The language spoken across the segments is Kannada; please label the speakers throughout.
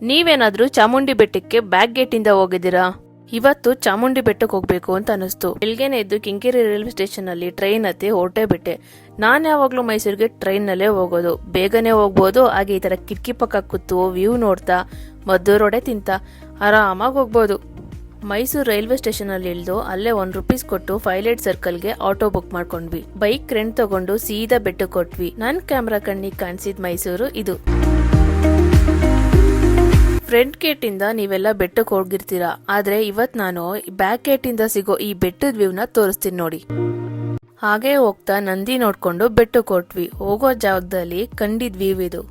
Speaker 1: ನೀವೇನಾದ್ರೂ ಚಾಮುಂಡಿ ಬೆಟ್ಟಕ್ಕೆ ಬ್ಯಾಕ್ ಗೇಟ್ ಇಂದ ಹೋಗಿದ್ದೀರಾ? ಇವತ್ತು ಚಾಮುಂಡಿ ಬೆಟ್ಟಕ್ಕೆ ಹೋಗ್ಬೇಕು ಅಂತ ಅನಿಸ್ತು. ಬೆಳಗ್ಗೆನೆ ಎದ್ದು ಕಿಂಗೇರಿ ರೈಲ್ವೆ ಸ್ಟೇಷನ್ ಅಲ್ಲಿ ಟ್ರೈನ್ ಹತ್ತಿ ಹೊರಟೇ ಬಿಟ್ಟೆ. ನಾನ್ ಯಾವಾಗ್ಲೂ ಮೈಸೂರಿಗೆ ಟ್ರೈನ್ ನಲ್ಲೇ ಹೋಗೋದು. ಬೇಗನೆ ಹೋಗ್ಬೋದು. ಹಾಗೆ ಈ ತರ ಕಿಟಕಿ ಪಕ್ಕ ಕೂತು ವ್ಯೂ ನೋಡ್ತಾ ಮದ್ದೂರೊಡೆ ತಿಂತ ಆರಾಮಾಗಿ ಹೋಗ್ಬೋದು. ಮೈಸೂರು ರೈಲ್ವೆ ಸ್ಟೇಷನ್ ಅಲ್ಲಿ ಇಳಿದು ಅಲ್ಲೇ ₹1 ಕೊಟ್ಟು 58 ಸರ್ಕಲ್ಗೆ ಆಟೋ ಬುಕ್ ಮಾಡ್ಕೊಂಡ್ವಿ. ಬೈಕ್ ರೆಂಟ್ ತಗೊಂಡು ಸೀದಾ ಬೆಟ್ಟಕ್ಕೆ ಕೊಟ್ವಿ. ನನ್ ಕ್ಯಾಮ್ರಾ ಕಣ್ಣಿಗೆ ಕಾಣಿಸಿದ ಮೈಸೂರು ಇದು. ಫ್ರಂಟ್ ಗೇಟ್ ಇಂದ ನೀವೆಲ್ಲ ಬೆಟ್ಟಕ್ಕೆ ಹೋಗಿರ್ತೀರಾ, ಆದ್ರೆ ಇವತ್ ನಾನು ಬ್ಯಾಕ್ ಗೇಟ್ ಇಂದ ಸಿಗೋ ಈ ಬೆಟ್ಟದ ವ್ಯೂನ ತೋರಿಸ್ತೀನಿ ನೋಡಿ. ಹಾಗೆ ಹೋಗ್ತಾ ನಂದಿ ನೋಡ್ಕೊಂಡು ಬೆಟ್ಟಕ್ಕೆ ಹೊರಟ್ವಿ. ಹೋಗೋ ಜಾಗದಲ್ಲಿ ಕಂಡಿದ್ ವ್ಯೂ ಇದು.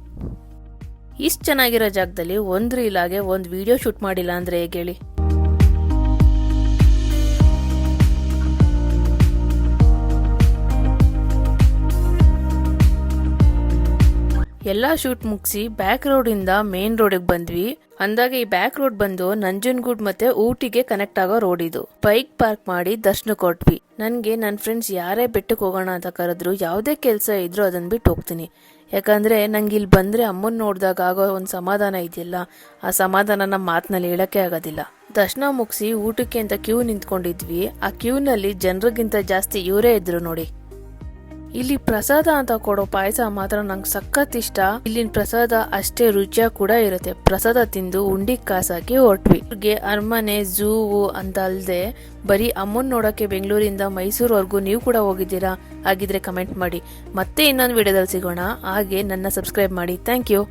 Speaker 1: ಇಷ್ಟ್ ಚೆನ್ನಾಗಿರೋ ಜಾಗದಲ್ಲಿ ಒಂದ್ ರೀಲಾಗೆ ಒಂದ್ ವಿಡಿಯೋ ಶೂಟ್ ಮಾಡಿಲ್ಲ ಅಂದ್ರೆ ಹೇಗೆ ಹೇಳಿ. ಎಲ್ಲಾ ಶೂಟ್ ಮುಗಿಸಿ ಬ್ಯಾಕ್ ರೋಡ್ ಇಂದ ಮೇನ್ ರೋಡ್ ಬಂದ್ವಿ. ಅಂದಾಗ ಈ ಬ್ಯಾಕ್ ರೋಡ್ ಬಂದು ನಂಜನಗೂಡ್ ಮತ್ತೆ ಊಟಿಗೆ ಕನೆಕ್ಟ್ ಆಗೋ ರೋಡ್ ಇದು. ಬೈಕ್ ಪಾರ್ಕ್ ಮಾಡಿ ದರ್ಶನ ಕೊಟ್ವಿ. ನನ್ಗೆ ನನ್ ಫ್ರೆಂಡ್ಸ್ ಯಾರೇ ಬೆಟ್ಟಕ್ಕೆ ಹೋಗೋಣ ಅಂತ ಕರೆದ್ರು ಯಾವ್ದೇ ಕೆಲ್ಸ ಇದ್ರು ಅದನ್ನ ಬಿಟ್ಟು ಹೋಗ್ತೀನಿ. ಯಾಕಂದ್ರೆ ನಂಗೆ ಇಲ್ಲಿ ಬಂದ್ರೆ ಅಮ್ಮನ್ ನೋಡ್ದಾಗ ಆಗೋ ಒಂದ್ ಸಮಾಧಾನ ಇದೆಯಲ್ಲ, ಆ ಸಮಾಧಾನನ ಮಾತ್ನಲ್ಲಿ ಹೇಳಕ್ಕೆ ಆಗೋದಿಲ್ಲ. ದರ್ಶನ ಮುಗಿಸಿ ಊಟಕ್ಕೆ ಅಂತ ಕ್ಯೂ ನಿಂತ್ಕೊಂಡಿದ್ವಿ. ಆ ಕ್ಯೂ ನಲ್ಲಿ ಜನರಿಗಿಂತ ಜಾಸ್ತಿ ಇವರೇ ಇದ್ರು ನೋಡಿ. ಇಲ್ಲಿ ಪ್ರಸಾದ ಅಂತ ಕೊಡೋ ಪಾಯಸ ಮಾತ್ರ ನಂಗೆ ಸಖತ್ ಇಷ್ಟ. ಇಲ್ಲಿನ ಪ್ರಸಾದ ಅಷ್ಟೇ ರುಚಿಯಾಗಿ ಕೂಡ ಇರುತ್ತೆ. ಪ್ರಸಾದ ತಿಂದು ಉಂಡಿ ಕಾಸಾಕಿ ಹೊರಟ್ವಿ. ಅರಮನೆ ಝೂ ಅಂತ ಅಲ್ದೆ ಬರೀ ಅಮ್ಮನ್ ನೋಡಕ್ಕೆ ಬೆಂಗಳೂರಿಂದ ಮೈಸೂರ್ವರೆಗೂ ನೀವು ಕೂಡ ಹೋಗಿದ್ದೀರಾ? ಹಾಗಿದ್ರೆ ಕಮೆಂಟ್ ಮಾಡಿ. ಮತ್ತೆ ಇನ್ನೊಂದು ವಿಡಿಯೋದಲ್ಲಿ ಸಿಗೋಣ. ಹಾಗೆ ನನ್ನ ಸಬ್ಸ್ಕ್ರೈಬ್ ಮಾಡಿ. Thank you.